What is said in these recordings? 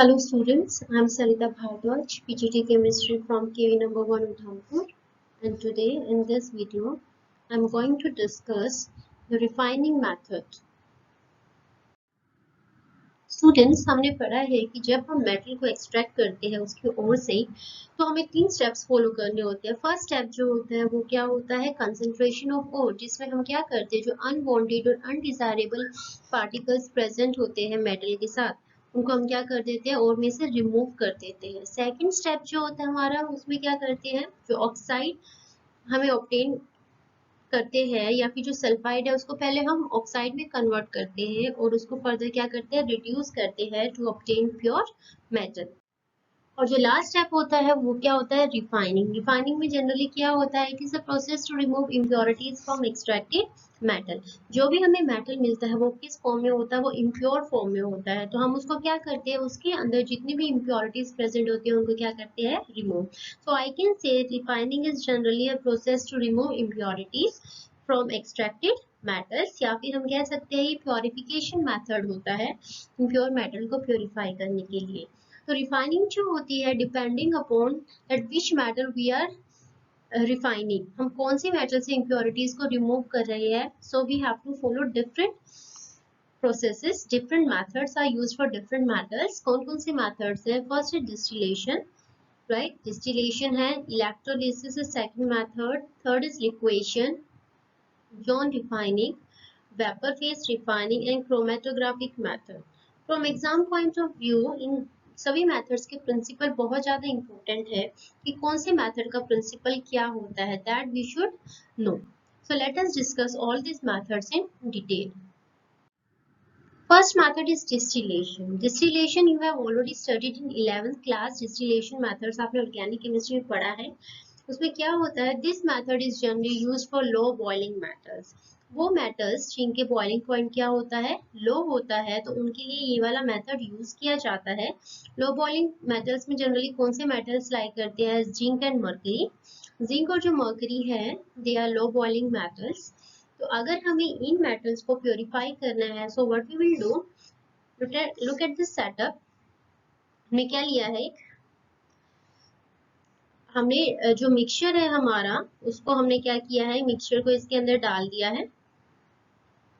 Hello students, I am Sarita Bhardwaj, PGT Chemistry from KV number 1 Udhampur, and today in this video I am going to discuss the refining method. Students, हमने पढ़ा है कि जब हम metal को extract करते हैं उसकी ओर से तो हमें 3 स्टेप्स फॉलो करने होते हैं। फर्स्ट स्टेप जो होता है वो क्या होता है, कंसंट्रेशन ऑफ ओर, जिसमें हम क्या करते हैं, जो अनवांटेड और अनडिजायरेबल पार्टिकल्स प्रेजेंट होते हैं मेटल के साथ उनको हम क्या कर देते हैं, और में से रिमूव कर देते हैं। सेकंड स्टेप जो होता है हमारा, उसमें क्या करते हैं, जो ऑक्साइड हमें ऑब्टेन करते हैं या फिर जो सल्फाइड है उसको पहले हम ऑक्साइड में कन्वर्ट करते हैं और उसको फर्दर क्या करते हैं, रिड्यूस करते हैं टू ऑब्टेन प्योर मेटल। और जो लास्ट स्टेप होता है वो क्या होता है, रिफाइनिंग। रिफाइनिंग में जनरली क्या होता है, it is a process to remove impurities from extracted metal. जो भी हमें मेटल मिलता है वो किस फॉर्म में होता है, वो इम्प्योर फॉर्म में होता है, तो हम उसको क्या करते हैं, उसके अंदर जितनी भी इम्प्योरिटीज प्रेजेंट होती है उनको क्या करते हैं, remove. So I can say refining is generally a process to remove impurities from extracted metals, या फिर हम कह सकते हैं ये प्योरिफिकेशन मेथड होता है इम्प्योर मेटल को प्योरीफाई करने के लिए। तो रिफाइनिंग जो होती है, depending upon that which metal we are refining, हम कौन सी मेटल से इम्प्योरिटीज को रिमूव कर रहे हैं, so we have to follow different processes, different methods are used for different metals. कौन कौन से मेथड्स है, फर्स्ट है डिस्टिलेशन, राइट, डिस्टिलेशन है, electrolysis is second method, third is liquation, zone refining, vapor phase refining and chromatographic method. From exam point of view, इन सभी methods के principal बहुत ज्यादा इंपॉर्टेंट है कि कौन से मेथड का प्रिंसिपल क्या होता है, that we should know. So let us discuss all this methods in detail. First method is distillation. Distillation you have already studied in 11th class. Distillation methods आपने organic chemistry में पढ़ा है। उसमें क्या होता है, this method is generally used for low boiling metals. वो metals जिनके बॉइलिंग पॉइंट क्या होता है, लो होता है, तो उनके लिए ये वाला मेथड यूज किया जाता है। लो बॉइलिंग मेटल्स में जनरली कौन से मेटल्स लाइक करते हैं, जिंक एंड मर्करी। जिंक और जो मर्करी है they are low boiling metals. तो अगर हमें इन मेटल्स को प्योरीफाई करना है, so what we will do, look at this setup. हमने क्या लिया है, हमने जो मिक्सचर है हमारा उसको हमने क्या किया है, मिक्सचर को इसके अंदर डाल दिया है।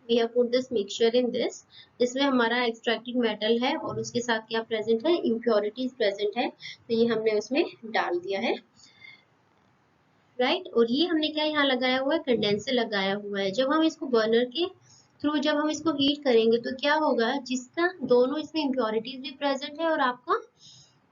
We have put this mixture in this, इसमें हमारा एक्सट्रैक्टेड मेटल है और उसके साथ क्या प्रेजेंट है, इम्प्योरिटीज प्रेजेंट है, तो ये हमने उसमें डाल दिया है, राइट। और ये हमने क्या यहाँ लगाया हुआ है, कंडेंसर लगाया हुआ है। जब हम इसको बर्नर के थ्रू जब हम इसको हीट करेंगे तो क्या होगा, जिसका दोनों इसमें इम्प्योरिटीज भी प्रेजेंट है और आपका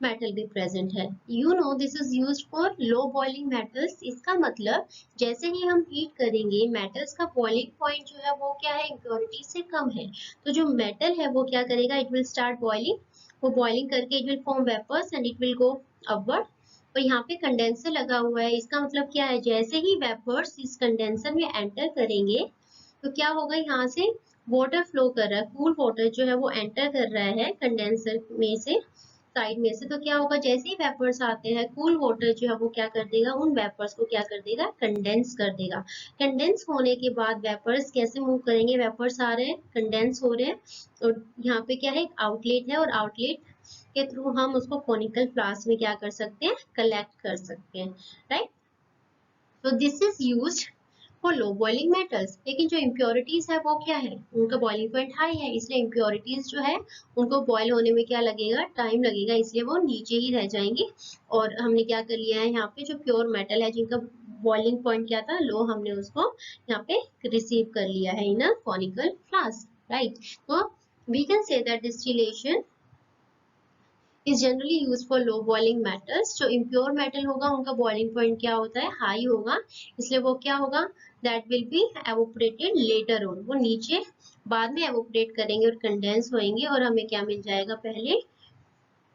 मेटल भी प्रेजेंट है। You know this is used for low boiling metals. इसका मतलब जैसे ही हम हीट करेंगे मेटल्स का बॉइलिंग पॉइंट जो है वो क्या है, इम्प्योरिटी से कम है, तो जो मेटल है वो क्या करेगा, इट विल स्टार्ट बॉइलिंग। वो बॉइलिंग करके it will form vapours and it will go upward. और यहाँ पे कंडेंसर लगा हुआ है, इसका मतलब क्या है, जैसे ही वेपर्स इस कंडेंसर में एंटर करेंगे तो क्या होगा, यहाँ से वाटर फ्लो कर रहा है, कूल वाटर जो है वो एंटर कर रहा है कंडेंसर में से, साइड में से। तो क्या होगा, जैसे ही वेपर्स आते हैं कूल वाटर जो है वो क्या कर देगा, उन वेपर्स को क्या कर देगा, कंडेंस कर देगा। कंडेंस होने के बाद वेपर्स कैसे मूव करेंगे, वेपर्स आ रहे हैं, कंडेंस हो रहे हैं, और यहाँ पे क्या है, एक आउटलेट है, और आउटलेट के थ्रू हम उसको कोनिकल फ्लास्क में क्या कर सकते हैं, कलेक्ट कर सकते हैं, राइट। तो this is used for low boiling metals. लेकिन जो इम्प्योरिटीज है वो क्या है, उनका बॉइलिंग पॉइंट हाई है, इसलिए इम्प्योरिटीज जो है उनको बॉयल होने में क्या लगेगा, टाइम लगेगा, इसलिए वो नीचे ही रह जाएंगे। और हमने क्या कर लिया है, यहाँ पे जो प्योर मेटल है जिनका बॉइलिंग पॉइंट क्या था, लो, हमने उसको यहाँ पे रिसीव कर लिया है in a conical flask, right. तो we can say that distillation is generally used for low boiling metals. जो impure metal होगा उनका boiling point क्या होता है, हाई होगा, इसलिए वो क्या होगा, that will be evaporated later on, वो नीचे बाद में evaporate करेंगे और condense होएंगे, और हमें क्या मिल जाएगा, पहले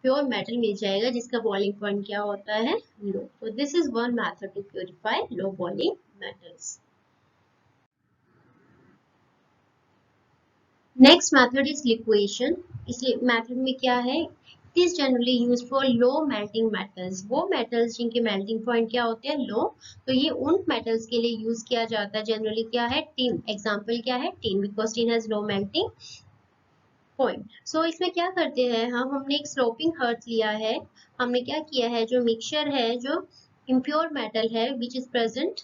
प्योर मेटल मिल जाएगा जिसका बॉइलिंग पॉइंट क्या होता है, लो। तो this is one method to purify low boiling metals. Next method is liquation. इस मेथड में क्या है, it is generally used for low melting metals. वो मेटल्स जिनके मेल्टिंग पॉइंट क्या होते हैं, लो, तो ये उन मेटल्स के लिए यूज किया जाता है। जनरली क्या है, टिन, एग्जांपल क्या है, tin, because tin has low melting point. So इसमें क्या करते हैं हमने एक स्लोपिंग हर्थ लिया है, हमने क्या किया है, जो मिक्सचर है, जो इम्प्योर मेटल है which is present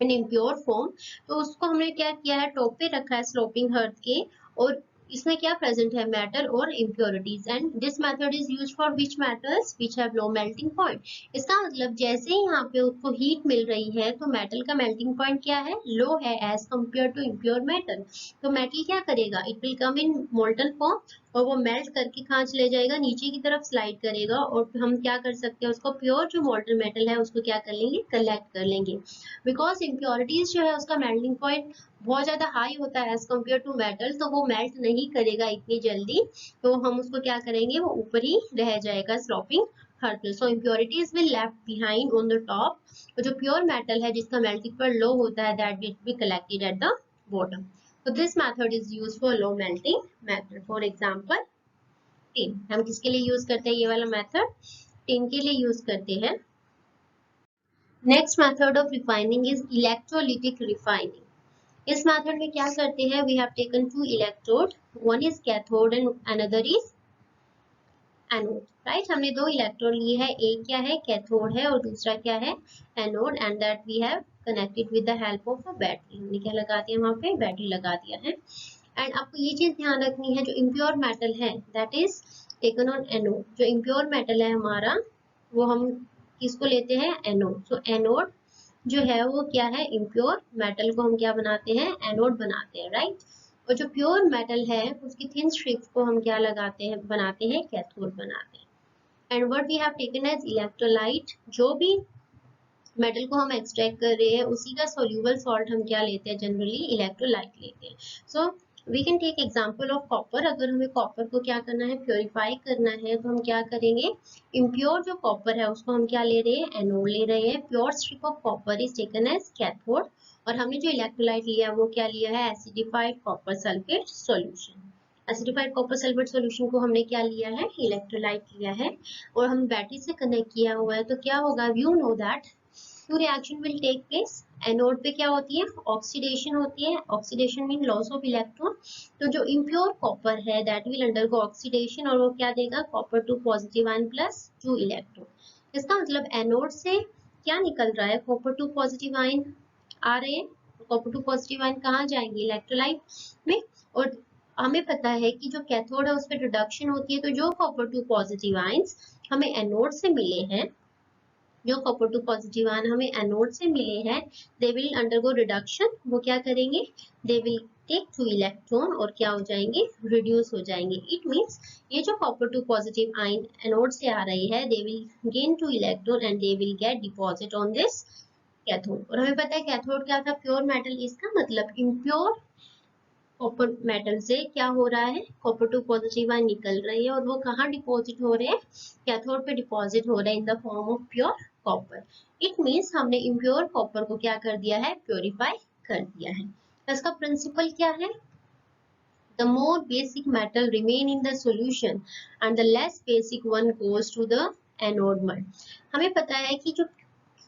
in impure form, तो उसको हमने क्या किया है, टॉप पे रखा है स्लोपिंग हर्थ के, और इसमें क्या प्रेजेंट है, मेटल और impurities. And this method is used for which metals which have low melting point. इसका मतलब जैसे ही यहाँ पे उसको हीट मिल रही है तो मेटल का मेल्टिंग पॉइंट क्या है, लो है as compare to impure metal. तो मेटल क्या करेगा, it will come in molten form, और वो मेल्ट करके कहाँ चले जाएगा, नीचे की तरफ स्लाइड करेगा, और हम क्या कर सकते हैं, उसको प्योर जो मोल्टन मेटल है उसको क्या कर लेंगे, कलेक्ट कर लेंगे। बिकॉज इम्प्योरिटीज जो है उसका मेल्टिंग पॉइंट बहुत ज्यादा हाई होता है एज कम्पेयर टू मेटल, तो वो मेल्ट नहीं करेगा इतनी जल्दी, तो हम उसको क्या करेंगे, वो ऊपर ही रह जाएगा sloping hearth. So impurities will left behind on the top, और जो प्योर मेटल है जिसका मेल्टिंग पॉइंट लो होता है that will be collected at the bottom. So this method is used for low melting method. For example, tin. हम किसके लिए use करते हैं ये वाला मेथड, टिन के लिए यूज करते हैं। Next method of refining is electrolytic refining. इस मेथड में क्या करते हैं, we have taken two electrode, one is cathode and another is anode, right. हमने दो इलेक्ट्रोड लिए हैं, एक क्या है, कैथोड है, और दूसरा क्या है, anode, and that we have connected with the help of a battery. हमने क्या लगा दिया वहां पे, बैटरी लगा दिया है। एंड आपको ये चीज ध्यान रखनी है, जो इम्प्योर मेटल है that is taken on anode. जो इम्प्योर मेटल है हमारा, वो हम किसको लेते हैं, एनोड। सो एनोड जो है वो क्या है, इम्प्योर मेटल को हम क्या बनाते हैं, एनोड बनाते हैं, राइट। और जो प्योर मेटल है उसकी थिन स्ट्रिप्स को हम क्या लगाते हैं, बनाते हैं, कैथोड बनाते हैं। And what we have taken as electrolyte, जो भी मेटल को हम एक्सट्रैक्ट कर रहे हैं उसी का सोल्यूबल सॉल्ट हम क्या लेते हैं, जनरली इलेक्ट्रोलाइट लेते हैं। So we can take example of copper. अगर हमें कॉपर को क्या करना है, प्योरीफाई करना है, तो हम क्या करेंगे, इम्प्योर जो कॉपर है उसको हम क्या ले रहे हैं, एनोड ले रहे हैं। Pure strip of copper is taken as cathode, और हमने जो इलेक्ट्रोलाइट लिया वो क्या लिया है, acidified copper sulphate solution. Acidified copper sulphate solution को हमने क्या लिया है, इलेक्ट्रोलाइट लिया है, और हम बैटरी से कनेक्ट किया हुआ है, तो क्या होगा, you know that two reaction will take place। Anode पे क्या होती है, ऑक्सीडेशन होती है, oxidation mean loss of electron. तो जो इम्प्योर कॉपर है दैट विल अंडरगो ऑक्सीडेशन, और वो क्या देगा, copper two positive ion plus 2 electron. इसका मतलब एनोड से क्या निकल रहा है, कॉपर टू पॉजिटिव आयन आ रहे हैं। कॉपर टू पॉजिटिव आयन कहाँ जाएंगे, इलेक्ट्रोलाइट में। और हमें पता है कि जो कैथोड है उस पर रिडक्शन होती है, तो जो कॉपर टू पॉजिटिव आयंस हमें एनोड से मिले हैं, जो कॉपर टू पॉजिटिव आयन हमें एनोड से मिले हैं, दे विल अंडरगो रिडक्शन। वो क्या करेंगे, दे विल टेक 2 इलेक्ट्रॉन, और क्या हो जाएंगे, रिड्यूस हो जाएंगे। इट मींस ये जो copper two positive ion anode से आ रही है, they will gain 2 electron and they will get deposit on this cathode. और हमें पता है कैथोड क्या था, प्योर मेटल। इसका मतलब इम्प्योर कॉपर मेटल से क्या हो रहा है, कॉपर टू पॉजिटिव आयन निकल रही है, और वो कहाँ डिपॉजिट हो रहे हैं, कैथोड पे डिपॉजिट हो रहे हैं in the form of pure copper. It means हमने इम्प्योर कॉपर को क्या कर दिया है, प्योरीफाई कर दिया है। इसका प्रिंसिपल क्या है, the more basic metal remain in the solution and the less basic one goes to the anode mud। हमें पता है कि जो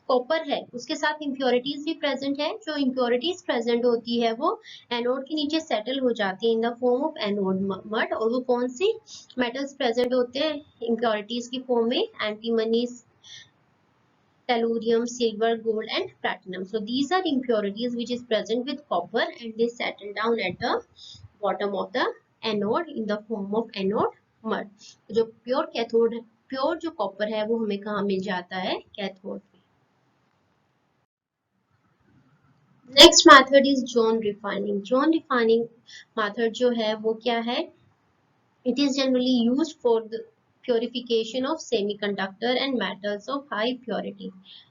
कॉपर है उसके साथ इम्प्योरिटीज भी प्रेजेंट है, जो इम्प्योरिटीज प्रेजेंट होती है वो एनोड के नीचे सेटल हो जाती है in the form of anode mud. और वो कौन सी मेटल्स प्रेजेंट होते हैं इम्प्योरिटीज की फॉर्म में, antimony, tellurium, silver, gold and platinum. So these are impurities which is present with copper, and they settle down at the bottom of the anode in the form of anode mud। जो pure cathode, pure जो copper है वो हमें कहाँ मिल जाता है, cathode में। Next method is zone refining. Zone refining method जो है वो क्या है, it is generally used for the purification of semiconductor and metals of high purity,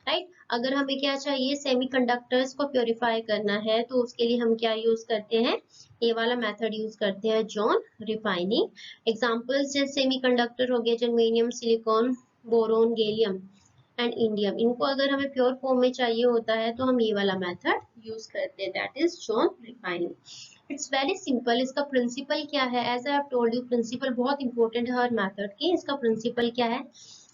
right। अगर हमें क्या चाहिए, सेमीकंडक्टर्स को प्योरीफाई करना है, तो उसके लिए हम क्या यूज करते हैं, ये वाला मेथड यूज करते हैं, जॉन रिफाइनिंग। एग्जांपल्स जैसे सेमीकंडक्टर हो गए, germanium, silicon, boron, gallium and indium. इनको अगर हमें प्योर फॉर्म में चाहिए होता है तो हम ये वाला मेथड यूज करते हैं, that is zone refining. It's very simple. इसका प्रिंसिपल क्या है, as I have told you, principle बहुत इंपॉर्टेंट है हर मेथड के। इसका प्रिंसिपल क्या है,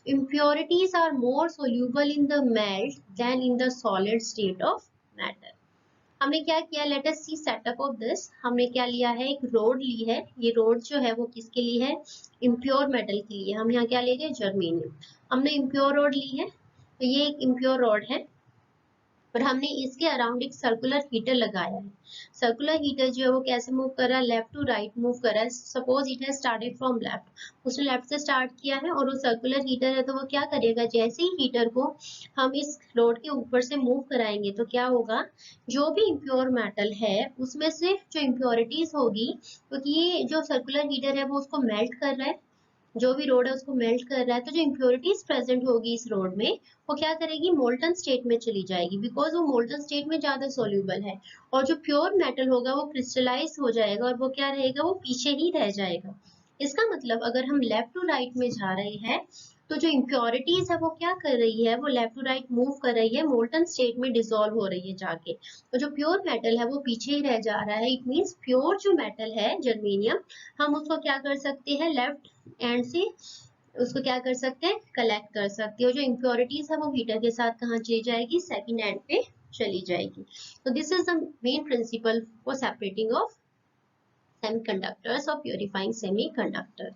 impurities are more soluble in the melt than in the solid state of matter। हमने क्या किया, let us see setup of this. हमने क्या लिया है, एक रोड ली है। ये रोड जो है वो किसके लिए है, इम्प्योर मेटल के लिए। हम यहाँ क्या ले गए, जर्मेनियम। हमने इम्प्योर रोड ली है, तो ये एक इम्प्योर रोड है और हमने इसके अराउंड एक सर्कुलर हीटर लगाया है। सर्कुलर हीटर जो है वो कैसे मूव कर रहा है, लेफ्ट टू राइट मूव कर रहा है। Suppose it has started from left, उसने लेफ्ट से स्टार्ट किया है और वो सर्कुलर हीटर है, तो वो क्या करेगा, जैसे ही हीटर को हम इस रोड के ऊपर से मूव कराएंगे तो क्या होगा, जो भी इम्प्योर मेटल है उसमें से जो इम्प्योरिटीज होगी, क्योंकि ये जो सर्कुलर हीटर है वो उसको मेल्ट कर रहा है, जो भी रोड है उसको मेल्ट कर रहा है, तो जो इम्प्योरिटीज प्रेजेंट होगी इस रोड में वो क्या करेगी, मोल्टन स्टेट में चली जाएगी, बिकॉज वो मोल्टन स्टेट में ज्यादा सोल्यूबल है। और जो प्योर मेटल होगा वो क्रिस्टलाइज हो जाएगा और वो क्या रहेगा, वो पीछे ही रह जाएगा। इसका मतलब अगर हम लेफ्ट टू राइट में जा रहे हैं तो जो इम्प्योरिटीज है वो क्या कर रही है, वो लेफ्ट टू राइट मूव कर रही है, मोल्टन स्टेट में डिसॉल्व हो रही है जाके। तो जो प्योर मेटल है वो पीछे ही रह जा रहा है। इट मीन्स प्योर जो मेटल है जर्मेनियम, हम उसको क्या कर सकते हैं, लेफ्ट एंड से उसको क्या कर सकते हैं, कलेक्ट कर सकते हो। जो इम्प्योरिटीज है वो हीटर के साथ कहाँ चली जाएगी, सेकंड एंड पे चली जाएगी। तो this is the main principle for separating of semiconductors और purifying semiconductor.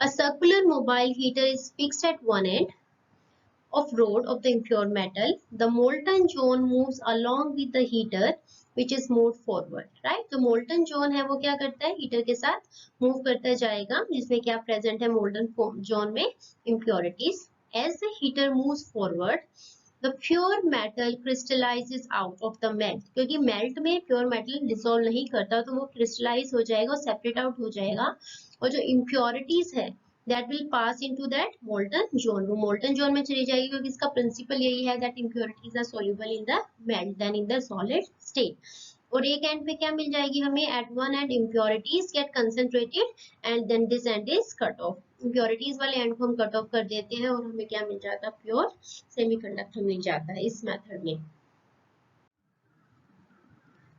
A circular mobile heater is fixed at one end of rod of the impure metal. The molten zone moves along with the heater which is moved forward, right? तो molten zone है वो क्या करता है, heater के साथ move करता जाएगा, जिसमें क्या प्रेजेंट है, molten zone में impurities. As the heater moves forward, the pure metal crystallizes out of the melt. क्योंकि मेल्ट में प्योर मेटल डिसॉल्व नहीं करता तो वो क्रिस्टलाइज हो जाएगा और सेपरेट आउट हो जाएगा, और जो इम्प्योरिटीज है that will pass into that molten zone, वो molten zone में चली जाएगी, क्योंकि इसका प्रिंसिपल यही है that impurities are soluble in the melt than in the solid state. और एक एंड पे क्या मिल जाएगी हमें, at one end impurities get concentrated and then this end is cut off. impurities वाले एंड को हम कट ऑफ कर देते हैं और हमें क्या मिल जाता है, प्योर सेमीकंडक्टर मिल जाता है इस मेथड में।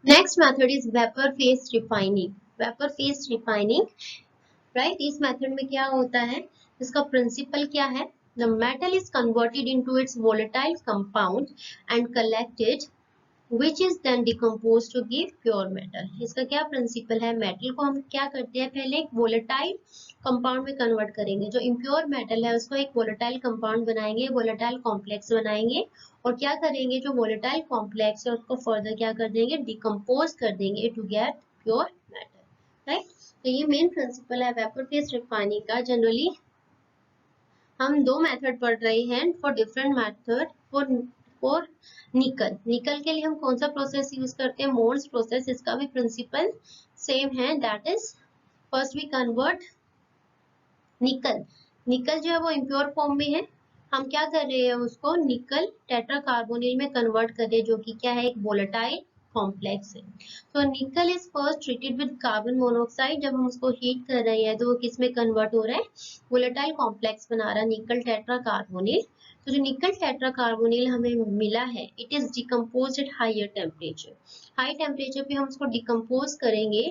Next method is vapour phase refining. Vapour phase refining, right, इस मेथड में क्या होता है, इसका प्रिंसिपल क्या है, the metal is converted into its volatile compound and collected which is then decomposed to give pure metal. इसका क्या प्रिंसिपल है, मेटल को हम क्या करते हैं, पहले एक वोलेटाइल कंपाउंड में कन्वर्ट करेंगे, जो इम्प्योर मेटल है उसको एक वोलेटाइल कंपाउंड बनाएंगे, वोलेटाइल कॉम्प्लेक्स बनाएंगे, और क्या करेंगे, जो वोलेटाइल कॉम्प्लेक्स है उसको फर्दर क्या कर देंगे, डिकम्पोज कर देंगे to get pure metal, right. तो ये मेन प्रिंसिपल है वेपर फेज रिफाइनिंग का। जनरली हम दो मेथड पढ़ रहे हैं फॉर डिफरेंट मेथड। फॉर निकल, निकल के लिए हम कौन सा प्रोसेस यूज करते हैं, मोल्स प्रोसेस। इसका भी प्रिंसिपल सेम है, that is first we convert nickel. Nickel जो है वो इम्प्योर फॉर्म में है, हम क्या कर रहे हैं, उसको निकल टेट्राकार्बोनिल में कन्वर्ट कर रहे हैं, जो कि क्या है, एक वोलेटाइल कॉम्प्लेक्स है। तो निकल is first treated with carbon monoxide. जब हम उसको हीट कर रहे हैं तो वो किस में कन्वर्ट हो रहा है, वोलेटाइल कॉम्प्लेक्स बना रहा है, निकल टेट्राकार्बोनिल। तो जो निकल टेट्राकार्बोनिल हमें मिला है, it is decompose at higher temperature. High temperature पे हम उसको डिकम्पोज करेंगे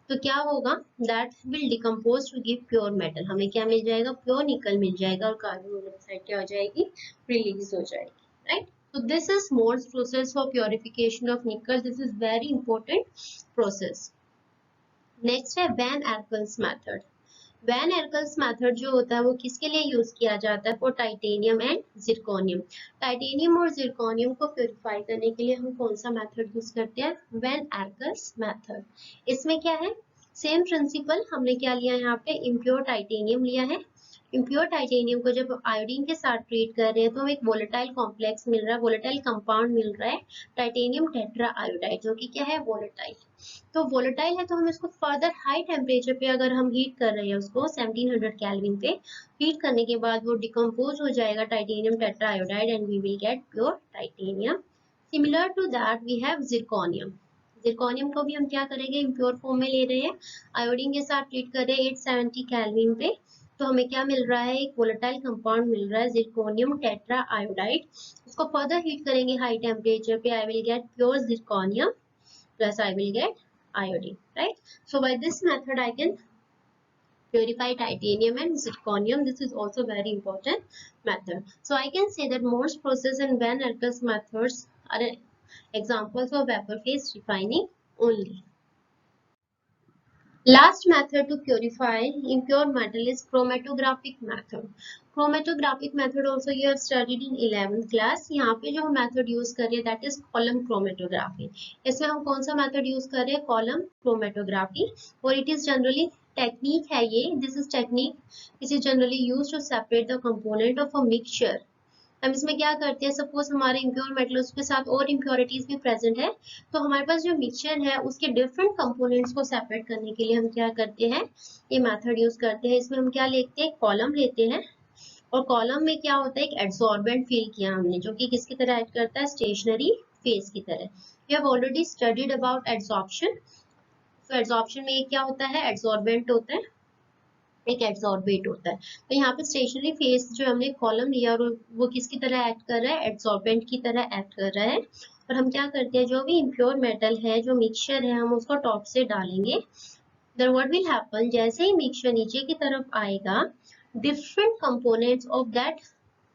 तो क्या होगा, that will decompose to give pure metal. हमें क्या मिल जाएगा, प्योर निकल मिल जाएगा, और कार्बन मोनोऑक्साइड क्या हो जाएगी, रिलीज हो जाएगी, right. So this is Mohs process for purification of nickel. This is very important process. Next है Van Arkel's method. Van Arkel's method जो होता है वो किसके लिए यूज किया जाता है, for titanium and zirconium. Titanium और जिरकोनियम को प्योरीफाई करने के लिए हम कौन सा मेथड यूज करते हैं, Van Arkel's method। इसमें क्या है, सेम प्रिंसिपल, हमने क्या लिया यहाँ पे, इम्प्योर टाइटेनियम लिया है। इम्प्योर टाइटेनियम को जब आयोडीन के साथ ट्रीट कर रहे हैं तो हमें एक वोलेटाइल कॉम्प्लेक्स मिल रहा है, वोलेटाइल कंपाउंड मिल रहा है, टाइटेनियम टेट्रा आयोडाइड, जो कि क्या है, वोलेटाइल। तो वोलेटाइल है तो हम इसको फर्दर हाई टेम्परेचर पे अगर हम हीट कर रहे हैं, उसको 1700 केल्विन पे हीट करने के बाद वो डिकम्पोज हो जाएगा titanium tetra iodide and we will get pure titanium. Similar to that we have zirconium. Zirconium को भी हम क्या करेंगे, इम्प्योर फॉर्म में ले रहे हैं, आयोडीन के साथ ट्रीट कर रहे हैं 870 केल्विन पे, तो हमें क्या मिल रहा है, एक वोलेटाइल कंपाउंड मिल रहा है, जिरकोनियम टेट्रा आयोडाइड। उसको फर्दर हीट करेंगे हाई टेम्परेचर पे, I will get pure zirconium plus I will get iodine, right? So by this method I can purify titanium and zirconium. This is also very important method. So I can say that Mohs process and Van Arkel's methods are Examples of vapor phase refining only. Last method to purify impure metal is chromatographic method. Chromatographic method also you have studied in 11th class. यहाँ पे जो हम method use कर रहे हैं that is column chromatography. इसमें हम कौन सा method use कर रहे हैं? column chromatography. और it is generally technique है ये. This is technique. This is generally used to separate the component of a mixture. हम इसमें क्या करते हैं, सपोज हमारे इम्प्योर मेटल्स के साथ और इम्प्योरिटीज भी प्रेजेंट है, तो हमारे पास जो मिक्सचर है उसके डिफरेंट कंपोनेंट्स को सेपरेट करने के लिए हम क्या करते हैं, ये मेथड यूज करते हैं. इसमें हम क्या लेते हैं, कॉलम लेते हैं, और कॉलम में क्या होता है, एक एड्सॉर्बेंट फिल किया हमने, जो कि किसकी तरह एक्ट करता है, स्टेशनरी फेज की तरह. We have already studied about adsorption. तो एड्सॉर्प्शन में क्या होता है, एड्सॉर्बेंट होता है, एक एड्सॉर्बेट होता है. तो यहाँ पे स्टेशनरी फेज जो हमने कॉलम लिया और वो किसकी तरह एक्ट कर रहा है, एड्सॉर्बेंट की तरह एक्ट कर रहा है. और हम क्या करते हैं, जो भी इम्प्योर मेटल है, जो मिक्सचर है, हम उसको टॉप से डालेंगे. देन व्हाट विल हैपन, जैसे ही मिक्सचर नीचे की तरफ आएगा, different components of that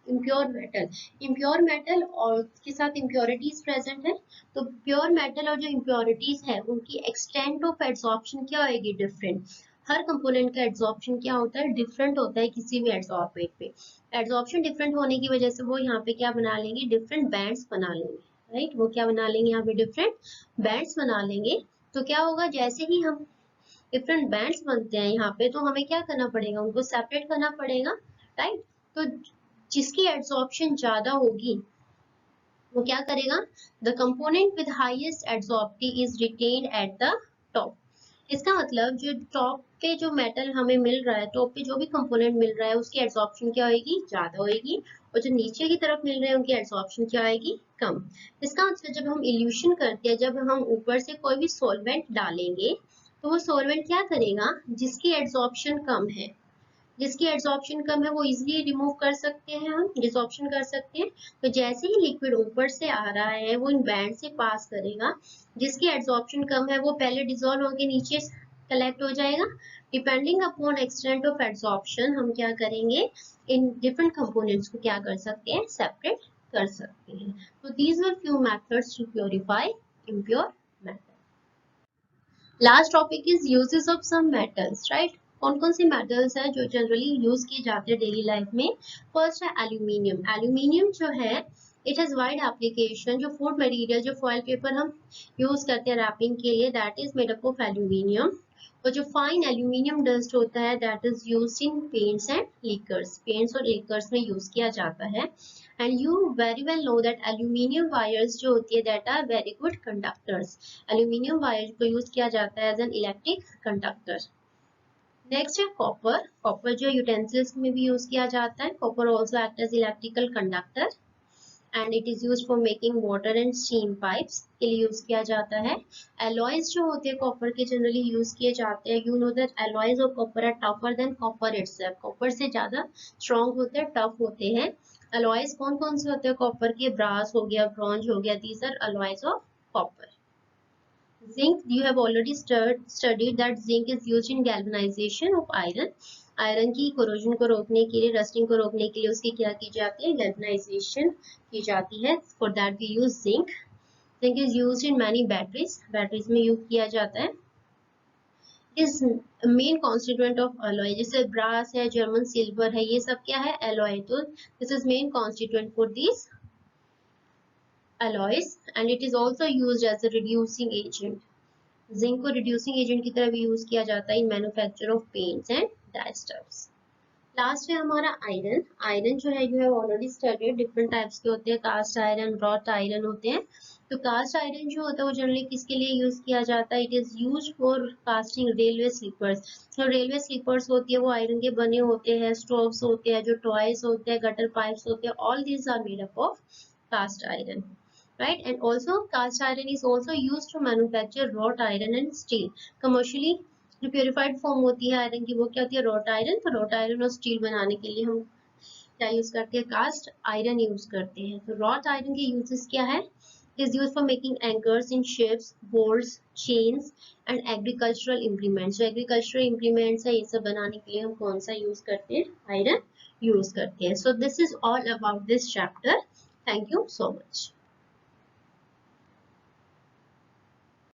impure metal और के साथ इम्प्योरिटीज प्रेजेंट है. तो प्योर मेटल और जो इम्प्योरिटीज है उनकी एक्सटेंट ऑफ एड्सॉर्प्शन क्या होगी, डिफरेंट. हर कंपोनेंट का एड्सॉर्प्शन क्या होता है, डिफरेंट होता है किसी भी एड्सॉर्बेट पे. एड्सॉर्प्शन डिफरेंट होने की वजह से वो यहाँ पे क्या बना लेंगे, डिफरेंट बैंड्स बना लेंगे. राइट, वो क्या बना लेंगे, यहाँ पे डिफरेंट बैंड्स बना लेंगे. तो क्या होगा, जैसे ही हम डिफरेंट बैंड्स बनते हैं यहाँ पे, तो हमें क्या करना पड़ेगा, उनको सेपरेट करना पड़ेगा. राइट, तो जिसकी एड्सॉर्प्शन ज्यादा होगी वो क्या करेगा, the component with highest adsorptive is retained at the top. इसका मतलब जो टॉप पे जो मेटल हमें मिल रहा है, टॉप पे जो भी कंपोनेंट मिल रहा है उसकी एड्सॉर्प्शन क्या होगी, ज्यादा होगी, और जो नीचे की तरफ मिल रहे हैं उनकी एड्सॉर्प्शन क्या होगी, कम. इसका मतलब जब हम इल्यूशन करते हैं, जब हम ऊपर से कोई भी सॉल्वेंट डालेंगे, तो वो सॉल्वेंट क्या करेगा, जिसकी एड्सॉर्प्शन कम है, जिसकी एड्सॉर्प्शन कम है वो इजीली रिमूव कर सकते हैं, हम डिसॉर्प्शन कर सकते हैं. तो जैसे ही लिक्विड ऊपर से आ रहा है वो इन बैंड से पास करेगा, जिसकी एड्सॉर्प्शन कम है वो पहले डिसॉल्व होकर नीचे कलेक्ट हो जाएगा. Depending upon extent of adsorption हम क्या करेंगे, इन डिफरेंट कंपोनेंट्स को क्या कर सकते हैं, सेपरेट कर सकते हैं. तो these were few methods to purify impure metal. Last topic is uses of some metals. Right, कौन कौन से मेटल्स हैं जो जनरली यूज किए जाते हैं डेली लाइफ में. फर्स्ट है एल्यूमिनियम. एल्यूमिनियम जो है इट हैज वाइड एप्लीकेशन. जो फूड मटेरियल, जो फॉइल पेपर हम यूज करते हैं रैपिंग के लिए, that is made up of aluminium. और जो फाइन एल्यूमिनियम डस्ट होता है that is used in paints and liquors. Paints और लिकर्स में यूज किया जाता है. And you very well know that aluminium wires जो होती है that are very good conductors. Aluminium wires को use किया जाता है as an electric conductor. Next है copper. Copper जो utensils में भी use किया जाता है. Copper also act as electrical conductor and it is used for making water and steam pipes के लिए use किया जाता है. Alloys जो होते हैं copper के generally use किए जाते हैं. You know that alloys of copper are tougher than copper itself. Copper से ज़्यादा strong होते हैं, tough होते हैं. alloys कौन कौन से होते हैं कॉपर के, ब्रास हो गया, ब्रॉन्ज हो गया, these are alloys of copper. Zinc, you have already studied that zinc is used in galvanization of iron. Iron की कोरोजन को रोकने के लिए, रस्टिंग को रोकने के लिए उसकी क्या की जाती है, गैल्वेनाइजेशन की जाती है. For that we use zinc. Zinc is used in many batteries. Batteries में यूज किया जाता है. Is main constituent of alloy. जैसे ब्रास है, जर्मन सिल्वर है, ये सब क्या है, अलॉय. तो this is main constituent for this alloys and it is also used as a reducing agent. Zinc को रिड्यूसिंग एजेंट की तरह भी यूज किया जाता है in manufacture of paints and dyestuffs. Last है हमारा आयरन. आयरन जो है you have already studied. Different types के होते हैं, कास्ट आयरन, रॉट आयरन होते हैं. तो कास्ट आयरन जो होता है वो जनरली किसके लिए यूज किया जाता है, it is used for casting railway sleepers. जो रेलवे स्लीपर्स होती है वो आयरन के बने होते हैं. स्टोव्स होते हैं, जो टॉयज होते हैं, गटर पाइप्स होते हैं, all these are made up of cast iron. Right, and also cast iron is also used to manufacture wrought iron and steel. Commercially जो purified form होती है आयरन की वो क्या होती है, wrought iron. तो wrought iron और steel बनाने के लिए हम क्या यूज करते हैं, कास्ट आयरन यूज करते हैं. तो wrought iron के यूजेस क्या है, is used for making anchors in ships, boats, chains and agricultural implements. जो agricultural implements है ये सब बनाने के लिए हम कौन सा यूज करते हैं, आयरन यूज करते हैं. So this is all about this chapter. Thank you so much.